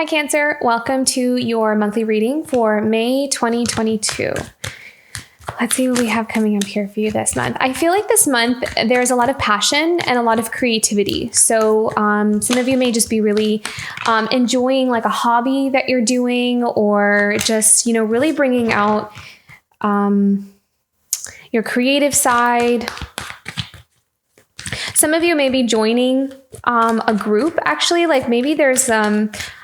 Hi, Cancer. Welcome to your monthly reading for May 2022. Let's see what we have coming up here for you this month. I feel like this month there's a lot of passion and a lot of creativity. So some of you may just be really enjoying like a hobby that you're doing, or just, really bringing out your creative side. Some of you may be joining a group, actually, like maybe there's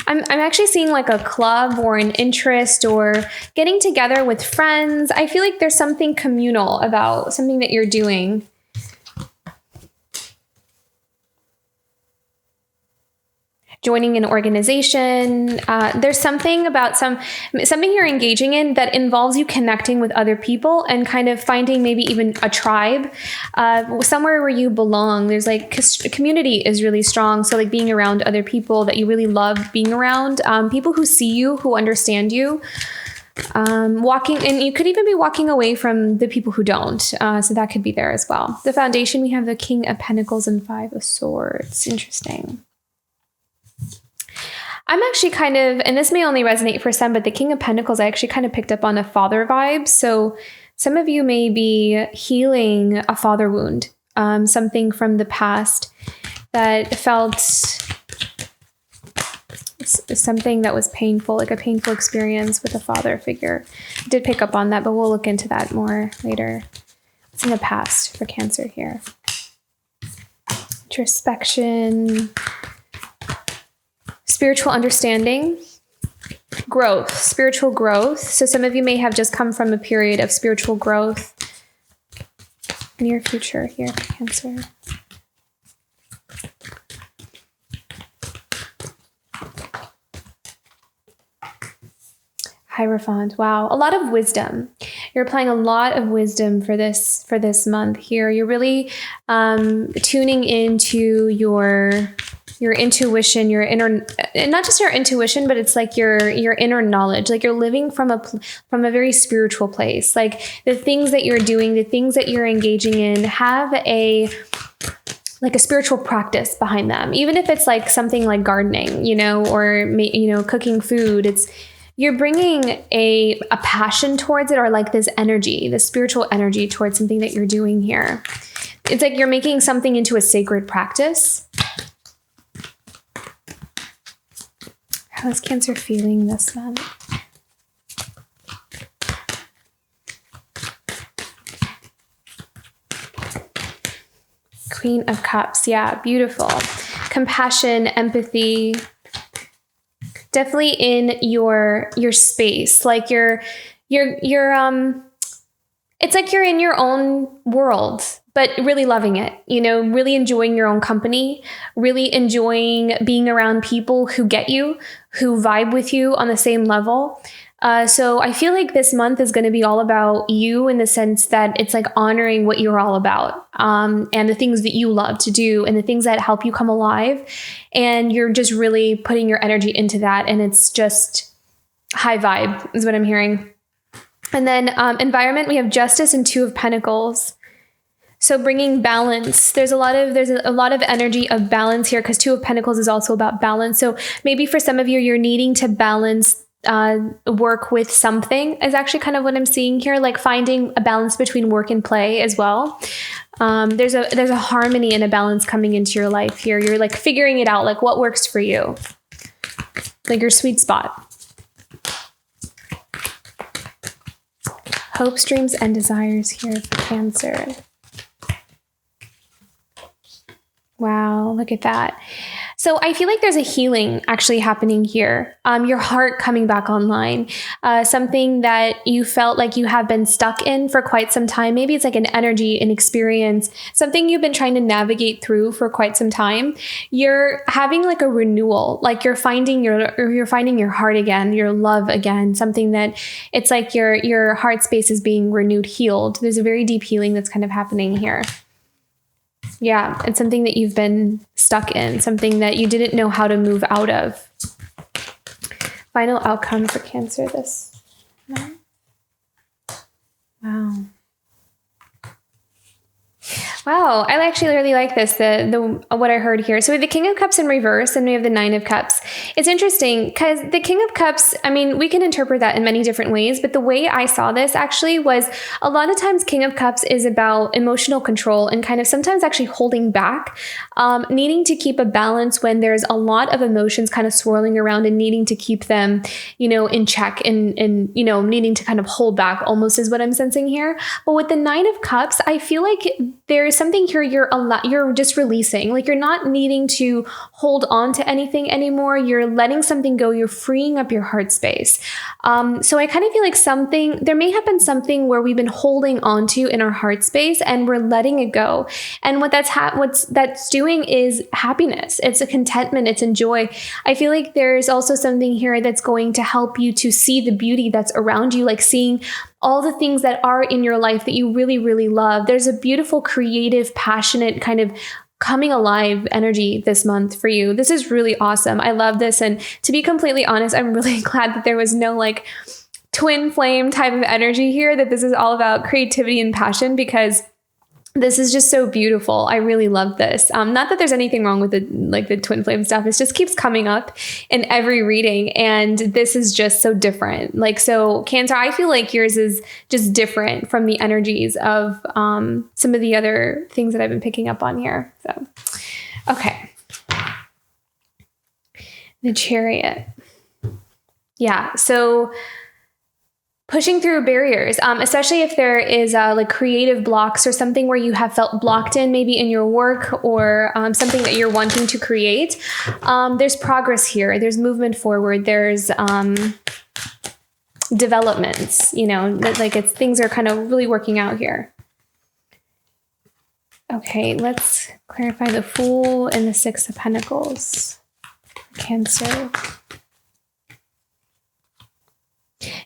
I'm actually seeing like a club or an interest or getting together with friends. I feel like there's something communal about something that you're doing. Joining an organization. There's something about something you're engaging in that involves you connecting with other people and kind of finding maybe even a tribe, somewhere where you belong. There's like community is really strong. So like being around other people that you really love being around, people who see you, who understand you. Walking, and you could even be walking away from the people who don't. So that could be there as well. The foundation, we have the King of Pentacles and Five of Swords. Interesting. I'm actually kind of, and this may only resonate for some, but the King of Pentacles, I actually kind of picked up on a father vibe. So some of you may be healing a father wound, something from the past that felt something that was painful, like a painful experience with a father figure. I did pick up on that, but we'll look into that more later. What's in the past for Cancer here? Introspection. Spiritual understanding, growth, spiritual growth. So some of you may have just come from a period of spiritual growth. Near future here, Cancer. Hierophant. Wow. A lot of wisdom. You're applying a lot of wisdom for this month here. You're really tuning into your intuition, your inner, and not just your intuition, but it's like your inner knowledge. Like you're living from a very spiritual place. Like the things that you're doing, the things that you're engaging in have a spiritual practice behind them. Even if it's like something like gardening, or cooking food, you're bringing a passion towards it, or like this energy, this spiritual energy towards something that you're doing here. It's like you're making something into a sacred practice. How is Cancer feeling this month? Queen of Cups. Yeah, beautiful. Compassion, empathy. Definitely in your space. Like you're it's like you're in your own world, but really loving it, really enjoying your own company, really enjoying being around people who get you, who vibe with you on the same level. So I feel like this month is going to be all about you, in the sense that it's like honoring what you're all about, and the things that you love to do and the things that help you come alive. And you're just really putting your energy into that. And it's just high vibe is what I'm hearing. And then environment, we have Justice and Two of Pentacles. So bringing balance. There's a lot of energy of balance here, because Two of Pentacles is also about balance. So maybe for some of you, you're needing to balance work with something, is actually kind of what I'm seeing here, like finding a balance between work and play as well. There's a harmony and a balance coming into your life here. You're like figuring it out, like what works for you, like your sweet spot. Hopes, dreams, and desires here for Cancer. Wow, look at that. So I feel like there's a healing actually happening here. Your heart coming back online. Something that you felt like you have been stuck in for quite some time. Maybe it's like an energy, an experience, something you've been trying to navigate through for quite some time. You're having like a renewal, like you're finding your heart again, your love again, something that it's like your heart space is being renewed, healed. There's a very deep healing that's kind of happening here. Yeah, it's something that you've been stuck in, something that you didn't know how to move out of. Final outcome for Cancer this month. Wow. Wow, I actually really like this, the what I heard here. So we have the King of Cups in reverse and we have the Nine of Cups. It's interesting because the King of Cups, I mean, we can interpret that in many different ways, but the way I saw this actually was a lot of times King of Cups is about emotional control and kind of sometimes actually holding back, needing to keep a balance when there's a lot of emotions kind of swirling around and needing to keep them, in check and needing to kind of hold back almost is what I'm sensing here. But with the Nine of Cups, I feel like there's something here you're just releasing. Like you're not needing to hold on to anything anymore. You're letting something go. You're freeing up your heart space. So I kind of feel like there may have been something where we've been holding on to in our heart space and we're letting it go. And what that's doing is happiness. It's a contentment. It's a joy. I feel like there's also something here that's going to help you to see the beauty that's around you, like seeing all the things that are in your life that you really, really love. There's a beautiful, creative, passionate kind of coming alive energy this month for you. This is really awesome. I love this. And to be completely honest, I'm really glad that there was no like twin flame type of energy here, that this is all about creativity and passion, because this is just so beautiful. I really love this. Not that there's anything wrong with the twin flame stuff. It just keeps coming up in every reading. And this is just so different. Like, so Cancer, I feel like yours is just different from the energies of some of the other things that I've been picking up on here. So, okay. The Chariot. Yeah. So pushing through barriers, especially if there is like creative blocks or something where you have felt blocked in, maybe in your work or something that you're wanting to create. There's progress here. There's movement forward. There's developments, things are kind of really working out here. Okay, let's clarify the Fool and the Six of Pentacles. Cancer.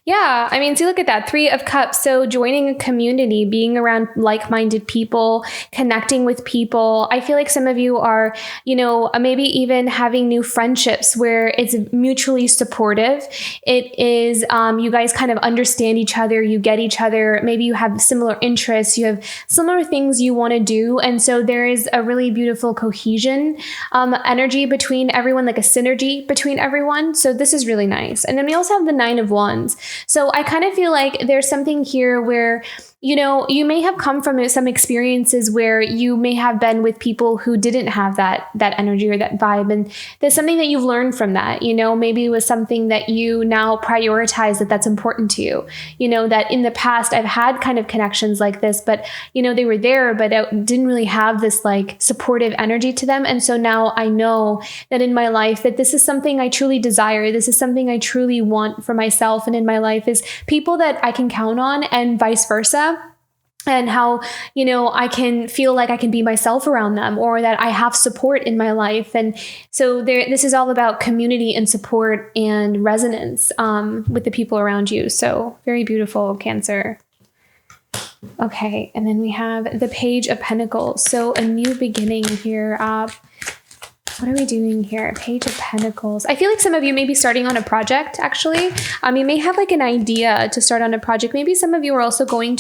Yeah, I mean, see, look at that. Three of Cups. So joining a community, being around like-minded people, connecting with people. I feel like some of you are, maybe even having new friendships where it's mutually supportive. It is, you guys kind of understand each other. You get each other. Maybe you have similar interests. You have similar things you want to do. And so there is a really beautiful cohesion, energy between everyone, like a synergy between everyone. So this is really nice. And then we also have the Nine of Wands. So I kind of feel like there's something here where, you may have come from some experiences where you may have been with people who didn't have that energy or that vibe. And there's something that you've learned from that, maybe it was something that you now prioritize that's important to you, that in the past I've had kind of connections like this, but, they were there, but it didn't really have this like supportive energy to them. And so now I know that in my life that this is something I truly desire. This is something I truly want for myself and in my life is people that I can count on and vice versa. And how, I can feel like I can be myself around them or that I have support in my life. And so this is all about community and support and resonance with the people around you. So very beautiful, Cancer. Okay. And then we have the Page of Pentacles. So a new beginning here. What are we doing here? Page of Pentacles. I feel like some of you may be starting on a project, actually. You may have like an idea to start on a project. Maybe some of you are also going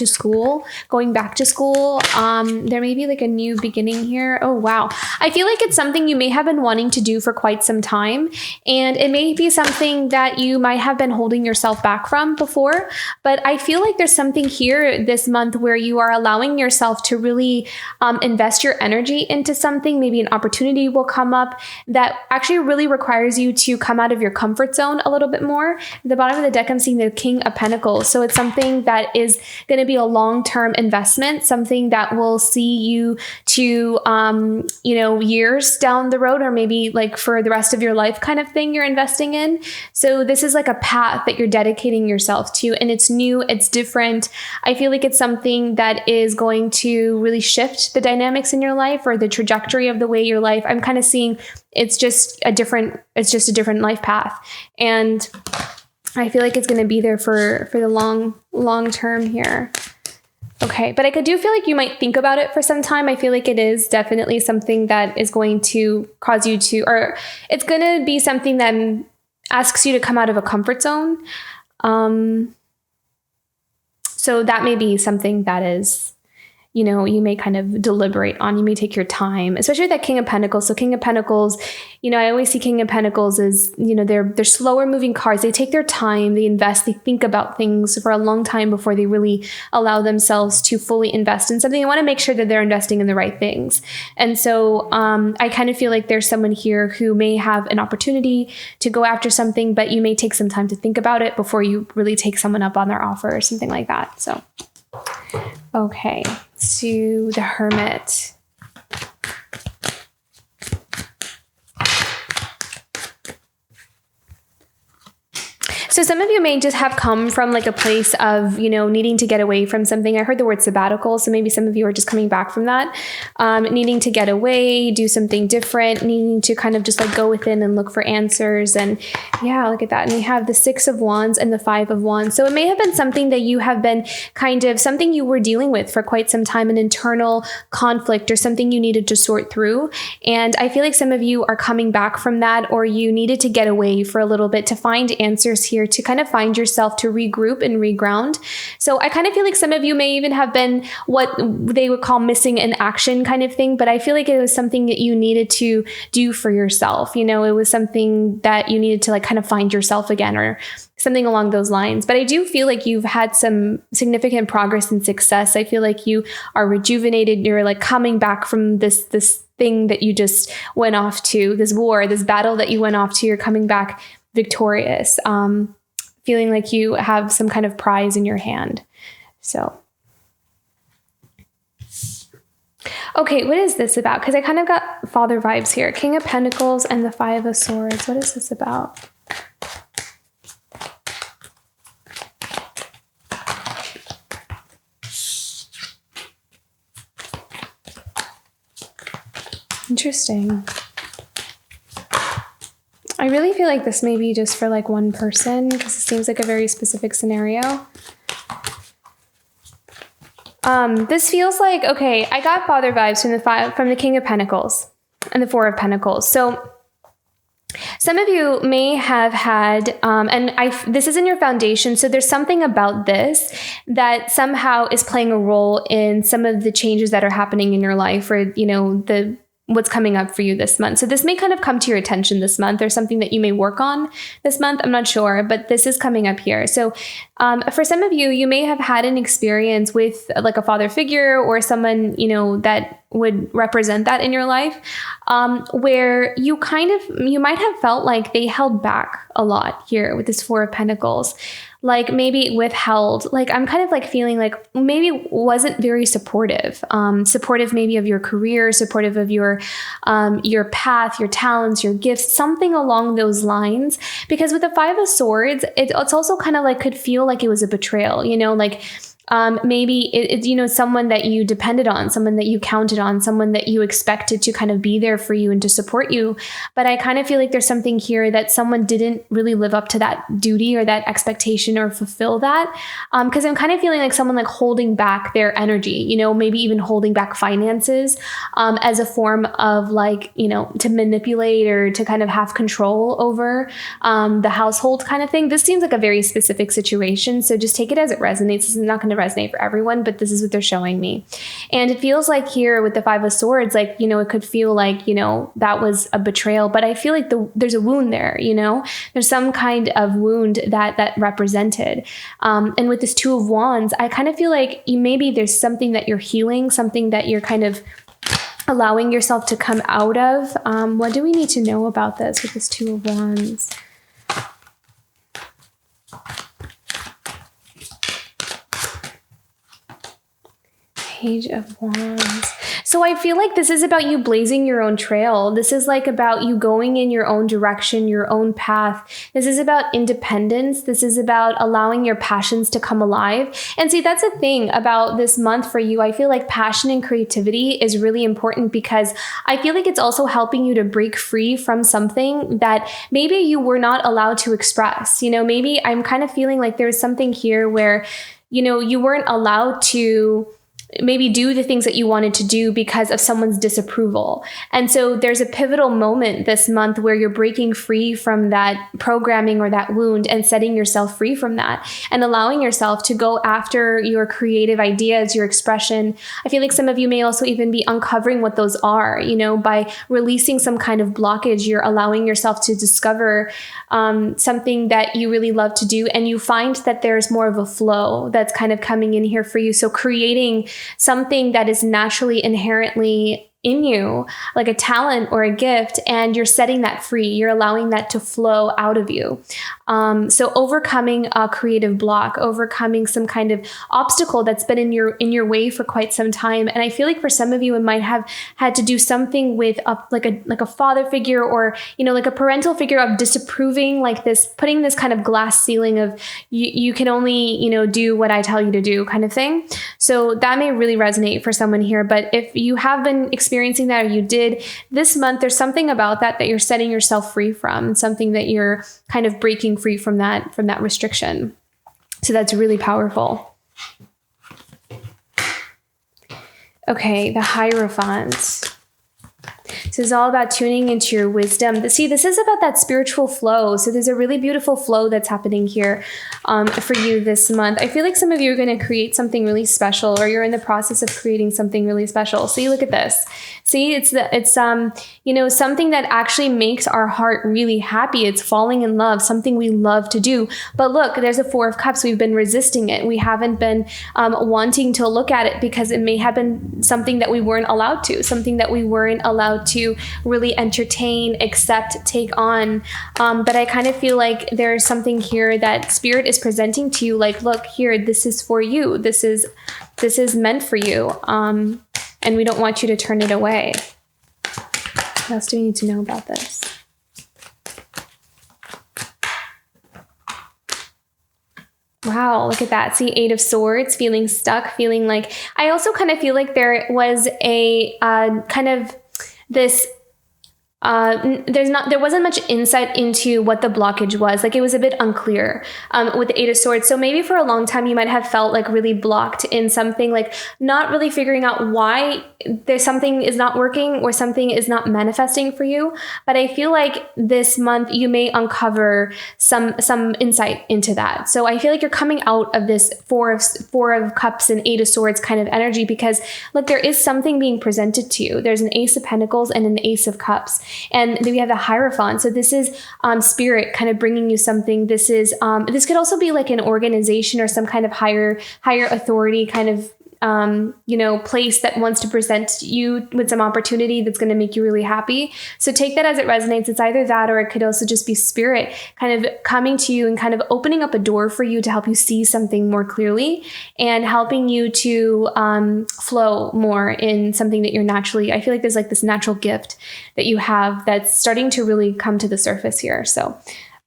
back to school. There may be like a new beginning here. Oh, wow. I feel like it's something you may have been wanting to do for quite some time. And it may be something that you might have been holding yourself back from before. But I feel like there's something here this month where you are allowing yourself to really invest your energy into something. Maybe an opportunity will come up that actually really requires you to come out of your comfort zone a little bit more. At the bottom of the deck, I'm seeing the King of Pentacles. So it's something that is going to be a long-term investment, something that will see you to, years down the road, or maybe like for the rest of your life kind of thing you're investing in. So this is like a path that you're dedicating yourself to, and it's new, it's different. I feel like it's something that is going to really shift the dynamics in your life or the trajectory of the way your life. I'm kind of seeing it's just a different life path. And I feel like it's going to be there for the long term here. Okay. But I do feel like you might think about it for some time. I feel like it is definitely something that is going to cause you to, or it's going to be something that asks you to come out of a comfort zone. So that may be something that is, you may kind of deliberate on. You may take your time, especially with that King of Pentacles. So King of Pentacles, I always see King of Pentacles as, they're slower moving cards. They take their time, they invest, they think about things for a long time before they really allow themselves to fully invest in something. They want to make sure that they're investing in the right things. And so I kind of feel like there's someone here who may have an opportunity to go after something, but you may take some time to think about it before you really take someone up on their offer or something like that. So, okay, to the Hermit. So some of you may just have come from like a place of, needing to get away from something. I heard the word sabbatical. So maybe some of you are just coming back from that, needing to get away, do something different, needing to kind of just like go within and look for answers. And yeah, look at that. And we have the 6 of Wands and the 5 of Wands. So it may have been something that you have been something you were dealing with for quite some time, an internal conflict or something you needed to sort through. And I feel like some of you are coming back from that, or you needed to get away for a little bit to find answers here, to kind of find yourself, to regroup and reground. So I kind of feel like some of you may even have been what they would call missing in action kind of thing, but I feel like it was something that you needed to do for yourself. It was something that you needed to like kind of find yourself again, or something along those lines. But I do feel like you've had some significant progress and success. I feel like you are rejuvenated. You're like coming back from this thing that you just went off to, this war, this battle that you went off to. You're coming back victorious, feeling like you have some kind of prize in your hand. So, okay, what is this about? Because I kind of got father vibes here. King of Pentacles and the 5 of Swords. What is this about? Interesting. I really feel like this may be just for like one person, because it seems like a very specific scenario. This feels like, okay, I got father vibes from the King of Pentacles and the 4 of Pentacles. So some of you may have had, this is in your foundation. So there's something about this that somehow is playing a role in some of the changes that are happening in your life, or, what's coming up for you this month. So this may kind of come to your attention this month, or something that you may work on this month. I'm not sure, but this is coming up here. So for some of you, you may have had an experience with like a father figure, or someone, that would represent that in your life, where you might have felt like they held back a lot here with this 4 of Pentacles. Like maybe withheld, like I'm kind of like feeling like maybe wasn't very supportive, supportive maybe of your career, supportive of your path, your talents, your gifts, something along those lines. Because with the 5 of Swords, it's also kind of like could feel like it was a betrayal, like maybe it's, someone that you depended on, someone that you counted on, someone that you expected to kind of be there for you and to support you. But I kind of feel like there's something here that someone didn't really live up to that duty or that expectation or fulfill that. Because I'm kind of feeling like someone like holding back their energy, maybe even holding back finances as a form of like, to manipulate or to kind of have control over the household kind of thing. This seems like a very specific situation. So just take it as it resonates. This is not going to resonate for everyone, but this is what they're showing me. And it feels like here with the 5 of Swords, like, it could feel like, that was a betrayal, but I feel like there's a wound there, there's some kind of wound that represented. And with this 2 of Wands, I kind of feel like maybe there's something that you're healing, something that you're kind of allowing yourself to come out of. What do we need to know about this with this 2 of Wands? Page of Wands. So I feel like this is about you blazing your own trail. This is like about you going in your own direction, your own path. This is about independence. This is about allowing your passions to come alive. And see, that's the thing about this month for you. I feel like passion and creativity is really important, because I feel like it's also helping you to break free from something that maybe you were not allowed to express. Maybe I'm kind of feeling like there's something here where, you weren't allowed to maybe do the things that you wanted to do because of someone's disapproval. And so there's a pivotal moment this month where you're breaking free from that programming or that wound and setting yourself free from that and allowing yourself to go after your creative ideas, your expression. I feel like some of you may also even be uncovering what those are, by releasing some kind of blockage. You're allowing yourself to discover something that you really love to do. And you find that there's more of a flow that's kind of coming in here for you. So creating something that is naturally inherently in you, like a talent or a gift, and you're setting that free. You're allowing that to flow out of you. So overcoming a creative block, overcoming some kind of obstacle that's been in your way for quite some time. And I feel like for some of you, it might have had to do something with like a father figure or, like a parental figure of disapproving, like this, putting this kind of glass ceiling of you can only, do what I tell you to do kind of thing. So that may really resonate for someone here. But if you have been experiencing that, or you did this month, there's something about that you're setting yourself free from, something that you're kind of breaking free from that restriction. So that's really powerful. Okay, the Hierophant. This is all about tuning into your wisdom. See, this is about that spiritual flow. So there's a really beautiful flow that's happening here for you this month. I feel like some of you are going to create something really special, or you're in the process of creating something really special. See, look at this. See, it's something that actually makes our heart really happy. It's falling in love, something we love to do. But look, there's a Four of Cups. We've been resisting it. We haven't been wanting to look at it because it may have been something that we weren't allowed to, something that we weren't allowed to really entertain, accept, take on. But I kind of feel like there's something here that Spirit is presenting to you, like, look here, this is for you. This is meant for you. And we don't want you to turn it away. What else do we need to know about this? Wow, look at that. See, Eight of Swords, feeling stuck, feeling like, I also kind of feel like there was a kind of this, there wasn't much insight into what the blockage was. Like, it was a bit unclear with the Eight of Swords. So maybe for a long time you might have felt like really blocked in something, like not really figuring out why there's something is not working or something is not manifesting for you. But I feel like this month you may uncover some insight into that. So I feel like you're coming out of this Four of Cups and Eight of Swords kind of energy, because look, there is something being presented to you. There's an Ace of Pentacles and an Ace of Cups. And then we have the Hierophant. So this is Spirit kind of bringing you something. This is this could also be like an organization or some kind of higher authority kind of place that wants to present you with some opportunity that's going to make you really happy. So take that as it resonates. It's either that, or it could also just be Spirit kind of coming to you and kind of opening up a door for you to help you see something more clearly and helping you to flow more in something that you're naturally, I feel like there's like this natural gift that you have that's starting to really come to the surface here. So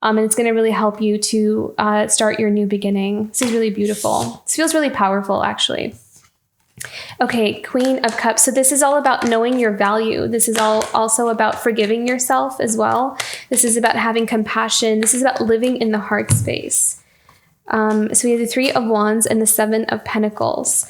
and it's going to really help you to start your new beginning. This is really beautiful. This feels really powerful, actually. Okay, Queen of Cups. So this is all about knowing your value. This is also about forgiving yourself as well. This is about having compassion. This is about living in the heart space. So we have the Three of Wands and the Seven of Pentacles.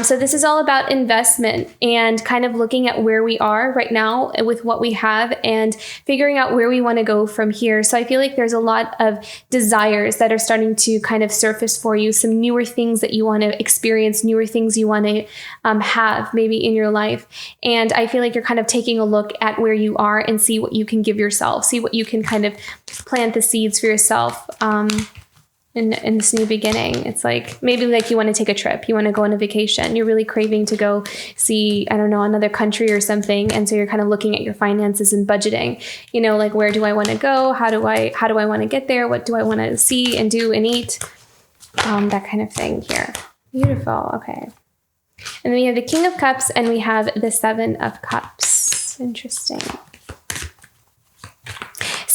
So this is all about investment and kind of looking at where we are right now with what we have and figuring out where we want to go from here. So I feel like there's a lot of desires that are starting to kind of surface for you, some newer things that you want to experience, newer things you want to have maybe in your life. And I feel like you're kind of taking a look at where you are and see what you can give yourself, see what you can kind of plant the seeds for yourself. In this new beginning. It's like, maybe like you want to take a trip, you want to go on a vacation, you're really craving to go see, I don't know, another country or something. And so you're kind of looking at your finances and budgeting, like, where do I want to go? How do I want to get there? What do I want to see and do and eat? That kind of thing here. Beautiful. Okay. And then we have the King of Cups and we have the Seven of Cups. Interesting.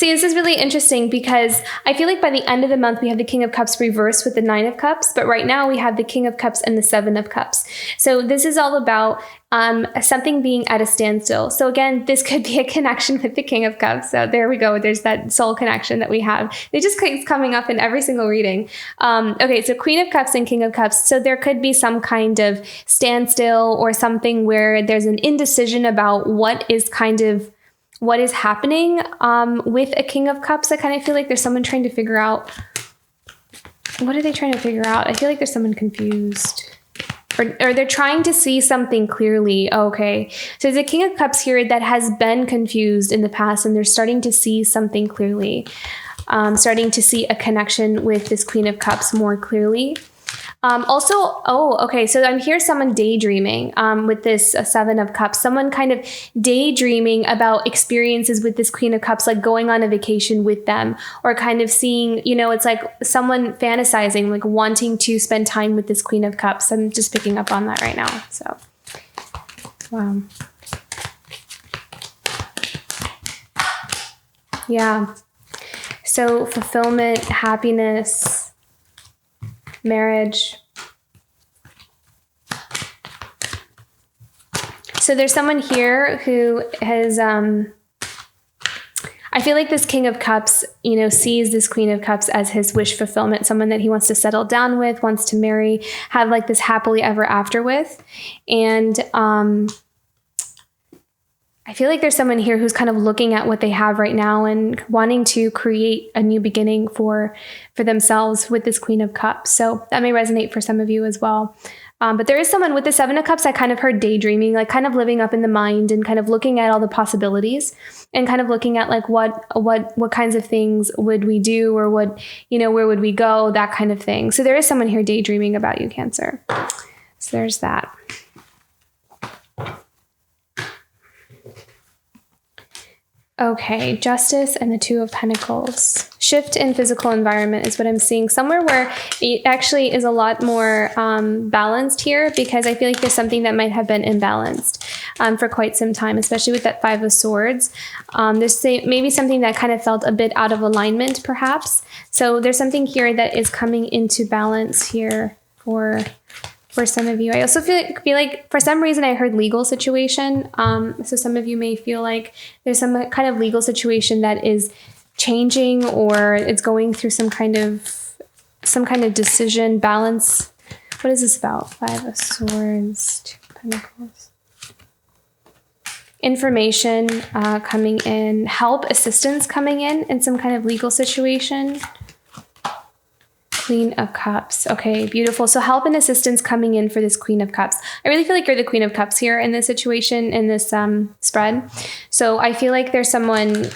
See, this is really interesting because I feel like by the end of the month, we have the King of Cups reversed with the Nine of Cups. But right now we have the King of Cups and the Seven of Cups. So this is all about something being at a standstill. So again, this could be a connection with the King of Cups. So there we go. There's that soul connection that we have. It just keeps coming up in every single reading. Okay, so Queen of Cups and King of Cups. So there could be some kind of standstill or something where there's an indecision about what is happening with a King of Cups. I kind of feel like there's someone trying to figure out, what are they trying to figure out? I feel like there's someone confused. Or they're trying to see something clearly. Okay. So there's a King of Cups here that has been confused in the past, and they're starting to see something clearly. Starting to see a connection with this Queen of Cups more clearly. Okay. So I'm here someone daydreaming with this Seven of Cups. Someone kind of daydreaming about experiences with this Queen of Cups, like going on a vacation with them, or kind of seeing, it's like someone fantasizing, like wanting to spend time with this Queen of Cups. I'm just picking up on that right now. So, wow. Yeah. So fulfillment, happiness, marriage. So there's someone here who has, I feel like this King of Cups, sees this Queen of Cups as his wish fulfillment, someone that he wants to settle down with, wants to marry, have like this happily ever after with. And I feel like there's someone here who's kind of looking at what they have right now and wanting to create a new beginning for themselves with this Queen of Cups. So that may resonate for some of you as well. But there is someone with the Seven of Cups. I kind of heard daydreaming, like kind of living up in the mind and kind of looking at all the possibilities and kind of looking at like what kinds of things would we do, or what, where would we go, that kind of thing. So there is someone here daydreaming about you, Cancer. So there's that. Okay, Justice and the Two of Pentacles. Shift in physical environment is what I'm seeing. Somewhere where it actually is a lot more balanced here, because I feel like there's something that might have been imbalanced for quite some time, especially with that Five of Swords. There's maybe something that kind of felt a bit out of alignment, perhaps. So there's something here that is coming into balance here for some of you. I also feel like for some reason I heard legal situation. So some of you may feel like there's some kind of legal situation that is changing, or it's going through some kind of decision balance. What is this about? Five of Swords, Two of Pentacles. Information coming in, help, assistance coming in some kind of legal situation. Queen of Cups. Okay, beautiful. So help and assistance coming in for this Queen of Cups. I really feel like you're the Queen of Cups here in this situation, in this spread. So I feel like there's someone,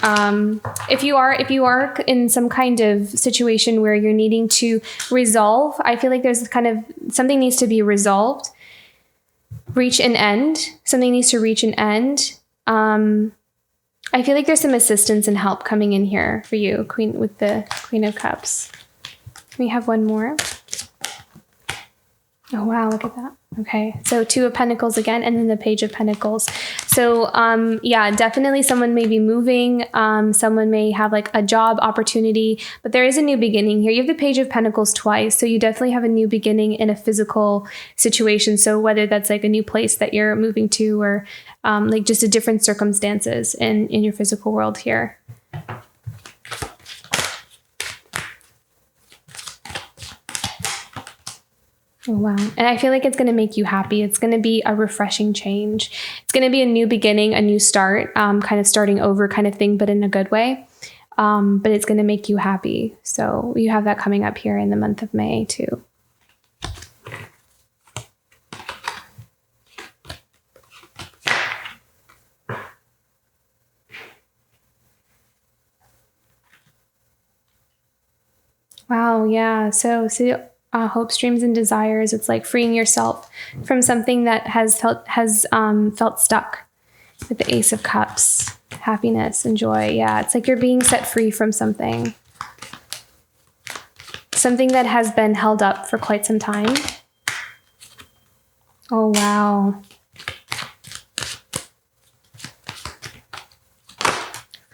if you are in some kind of situation where you're needing to resolve, I feel like there's kind of something needs to be resolved, reach an end. Something needs to reach an end. I feel like there's some assistance and help coming in here for you, with the Queen of Cups. We have one more. Oh, wow. Look at that. Okay. So Two of Pentacles again, and then the Page of Pentacles. So, yeah, definitely someone may be moving. Someone may have like a job opportunity, but there is a new beginning here. You have the Page of Pentacles twice. So you definitely have a new beginning in a physical situation. So whether that's like a new place that you're moving to, or like just a different circumstances in your physical world here. Oh, wow. And I feel like it's going to make you happy. It's going to be a refreshing change. It's going to be a new beginning, a new start, kind of starting over kind of thing, but in a good way. But it's going to make you happy. So you have that coming up here in the month of May too. Wow. Yeah. So hopes, dreams, and desires. It's like freeing yourself from something that has felt stuck. With the Ace of Cups, happiness and joy. Yeah, it's like you're being set free from something that has been held up for quite some time. Oh, wow.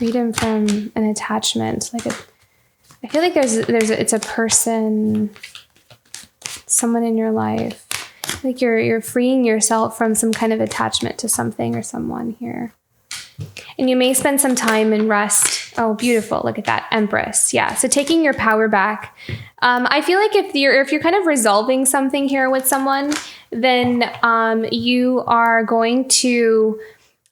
freedom from an attachment. I feel like it's a person, someone in your life. Like you're freeing yourself from some kind of attachment to something or someone here. And you may spend some time in rest. Oh, beautiful. Look at that. Empress. Yeah. So taking your power back. I feel like if you're kind of resolving something here with someone, then you are going to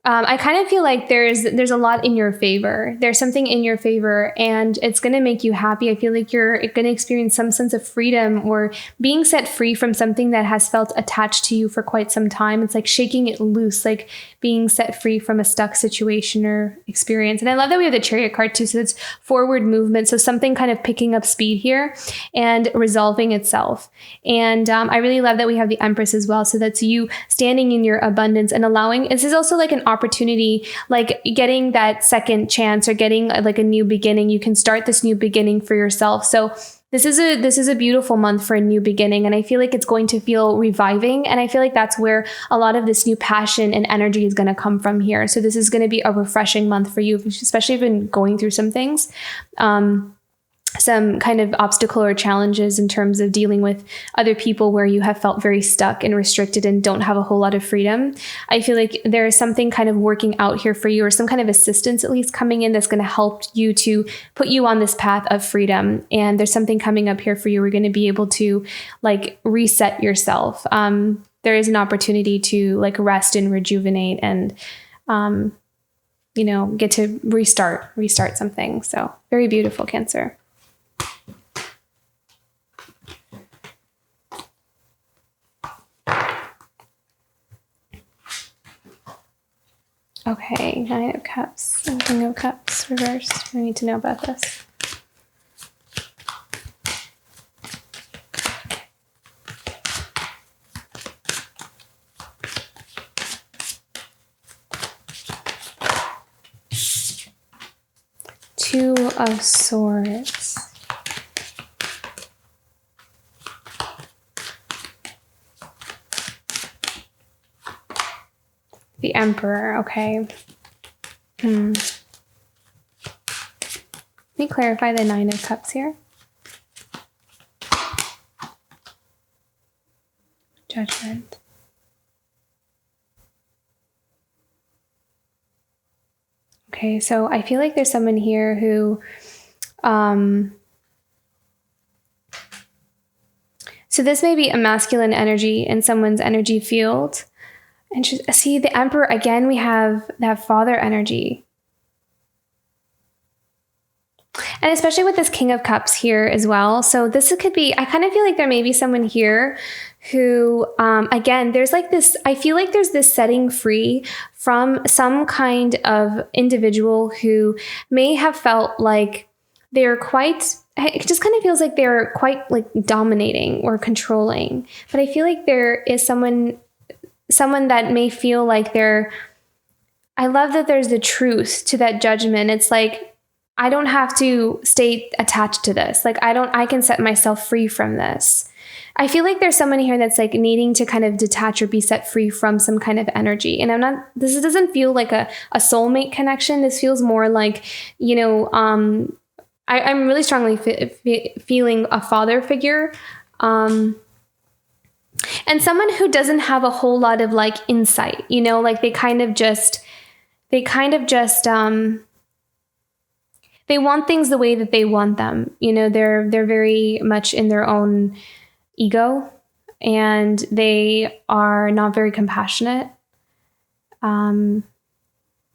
I kind of feel like there's a lot in your favor. There's something in your favor and it's going to make you happy. I feel like you're going to experience some sense of freedom or being set free from something that has felt attached to you for quite some time. It's like shaking it loose, like being set free from a stuck situation or experience. And I love that we have the Chariot card too. So it's forward movement. So something kind of picking up speed here and resolving itself. And I really love that we have the Empress as well. So that's you standing in your abundance and allowing, this is also like an opportunity, like getting that second chance or getting like a new beginning. You can start this new beginning for yourself. So this is a beautiful month for a new beginning. And I feel like it's going to feel reviving. And I feel like that's where a lot of this new passion and energy is going to come from here. So this is going to be a refreshing month for you, especially if you've been going through some things. Some kind of obstacle or challenges in terms of dealing with other people where you have felt very stuck and restricted and don't have a whole lot of freedom. I feel like there is something kind of working out here for you, or some kind of assistance at least coming in that's going to help you to put you on this path of freedom. And there's something coming up here for you. We're going to be able to like reset yourself. There is an opportunity to like rest and rejuvenate and, get to restart something. So very beautiful, Cancer. Okay, Nine of Cups and King of Cups reversed. We need to know about this. Two of Swords. The Emperor, okay. Let me clarify the Nine of Cups here. Judgment. Okay, so I feel like there's someone here who, so this may be a masculine energy in someone's energy field. And see, the Emperor, again, we have that father energy. And especially with this King of Cups here as well. So this could be, I kind of feel like there may be someone here who, again, there's like this, I feel like there's this setting free from some kind of individual who may have felt like they're quite, it just kind of feels like they're quite like dominating or controlling. But I feel like there is someone that may feel like I love that there's the truth to that judgment. It's like, I don't have to stay attached to this. Like, I can set myself free from this. I feel like there's someone here that's like needing to kind of detach or be set free from some kind of energy. And this doesn't feel like a soulmate connection. This feels more like, I'm really strongly feeling a father figure. And someone who doesn't have a whole lot of like insight, like they want things the way that they want them. They're very much in their own ego and they are not very compassionate.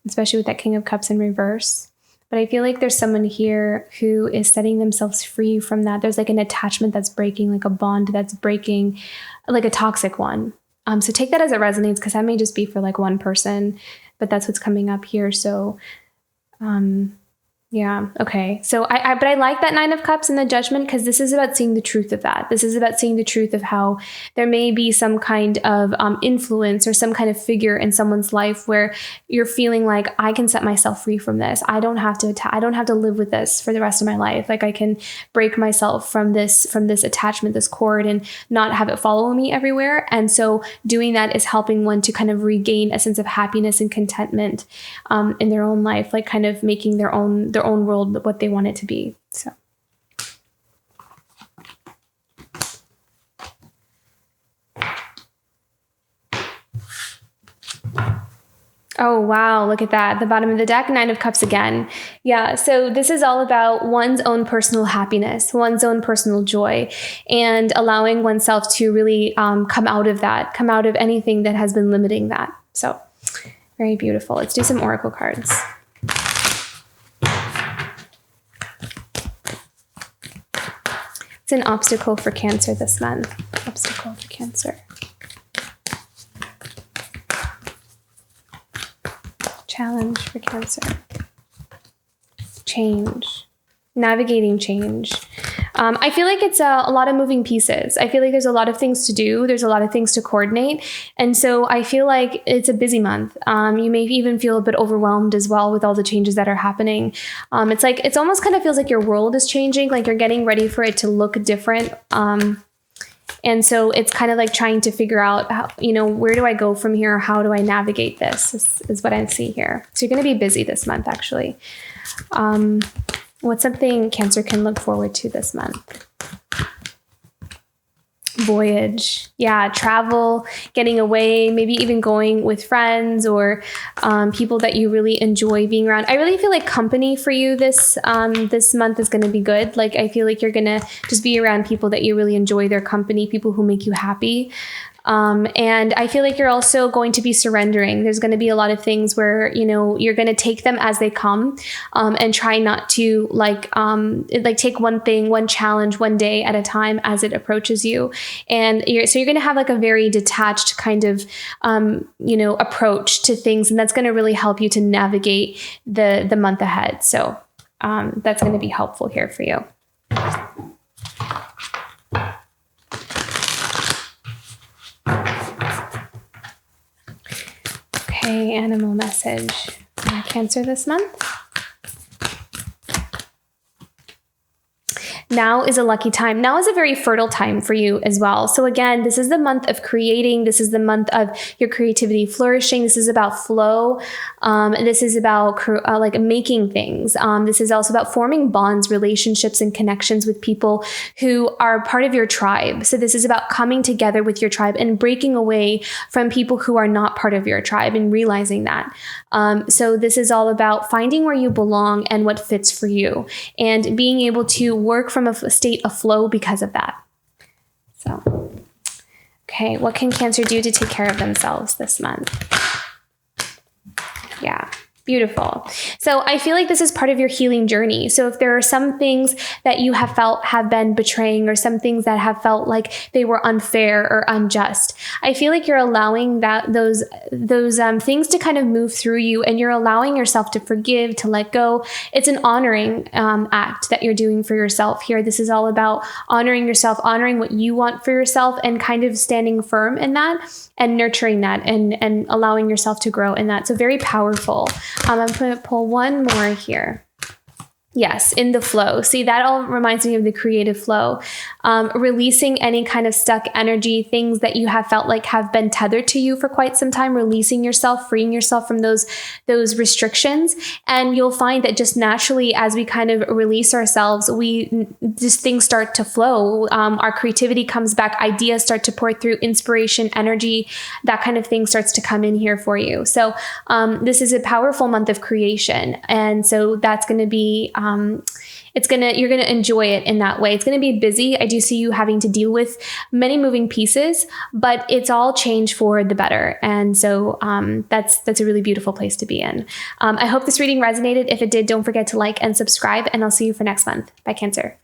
Especially with that King of Cups in reverse. But I feel like there's someone here who is setting themselves free from that. There's like an attachment that's breaking, like a bond that's breaking, like a toxic one. So take that as it resonates, because that may just be for like one person, but that's what's coming up here. So, Yeah. Okay. So but I like that Nine of Cups and the Judgment, because this is about seeing the truth of that. This is about seeing the truth of how there may be some kind of influence or some kind of figure in someone's life where you're feeling like, I can set myself free from this. I don't have to live with this for the rest of my life. Like, I can break myself from this attachment, this cord, and not have it follow me everywhere. And so doing that is helping one to kind of regain a sense of happiness and contentment in their own life, like kind of making their own world what they want it to be. So oh, wow. Look at that. The bottom of the deck, Nine of Cups again. Yeah. So this is all about one's own personal happiness, one's own personal joy, and allowing oneself to really come out of anything that has been limiting that. So very beautiful. Let's do some oracle cards. It's an obstacle for Cancer this month. Obstacle for Cancer. Challenge for Cancer. Change. Navigating change. I feel like it's a lot of moving pieces. I feel like there's a lot of things to do. There's a lot of things to coordinate. And so I feel like it's a busy month. You may even feel a bit overwhelmed as well with all the changes that are happening. It's almost kind of feels like your world is changing, like you're getting ready for it to look different. And so it's kind of like trying to figure out, how, where do I go from here? How do I navigate this is what I see here. So you're going to be busy this month, actually. What's something Cancer can look forward to this month? Voyage. Yeah, travel, getting away, maybe even going with friends or people that you really enjoy being around. I really feel like company for you this month is going to be good. Like, I feel like you're going to just be around people that you really enjoy their company, people who make you happy. And I feel like you're also going to be surrendering. There's going to be a lot of things where, you're going to take them as they come, and try not to take one challenge one day at a time as it approaches you. And you're going to have like a very detached kind of, approach to things. And that's going to really help you to navigate the month ahead. So, that's going to be helpful here for you. Okay, animal message for Cancer this month. Now is a lucky time. Now is a very fertile time for you as well. So again, this is the month of creating. This is the month of your creativity flourishing. This is about flow. This is about making things. This is also about forming bonds, relationships, and connections with people who are part of your tribe. So this is about coming together with your tribe and breaking away from people who are not part of your tribe and realizing that. So this is all about finding where you belong and what fits for you, and being able to work from a state of flow because of that. So, okay, what can Cancer do to take care of themselves this month? Yeah. Beautiful. So I feel like this is part of your healing journey. So if there are some things that you have felt have been betraying, or some things that have felt like they were unfair or unjust, I feel like you're allowing those things to kind of move through you, and you're allowing yourself to forgive, to let go. It's an honoring act that you're doing for yourself here. This is all about honoring yourself, honoring what you want for yourself, and kind of standing firm in that and nurturing that and allowing yourself to grow in that. So very powerful. I'm going to pull one more here. Yes, in the flow. See, that all reminds me of the creative flow. Releasing any kind of stuck energy, things that you have felt like have been tethered to you for quite some time, releasing yourself, freeing yourself from those restrictions. And you'll find that just naturally, as we kind of release ourselves, things start to flow. Our creativity comes back, ideas start to pour through, inspiration, energy, that kind of thing starts to come in here for you. So this is a powerful month of creation. And so that's going to be you're going to enjoy it in that way. It's going to be busy. I do see you having to deal with many moving pieces, but it's all change for the better. And so that's a really beautiful place to be in. I hope this reading resonated. If it did, don't forget to like and subscribe, and I'll see you for next month. Bye, Cancer.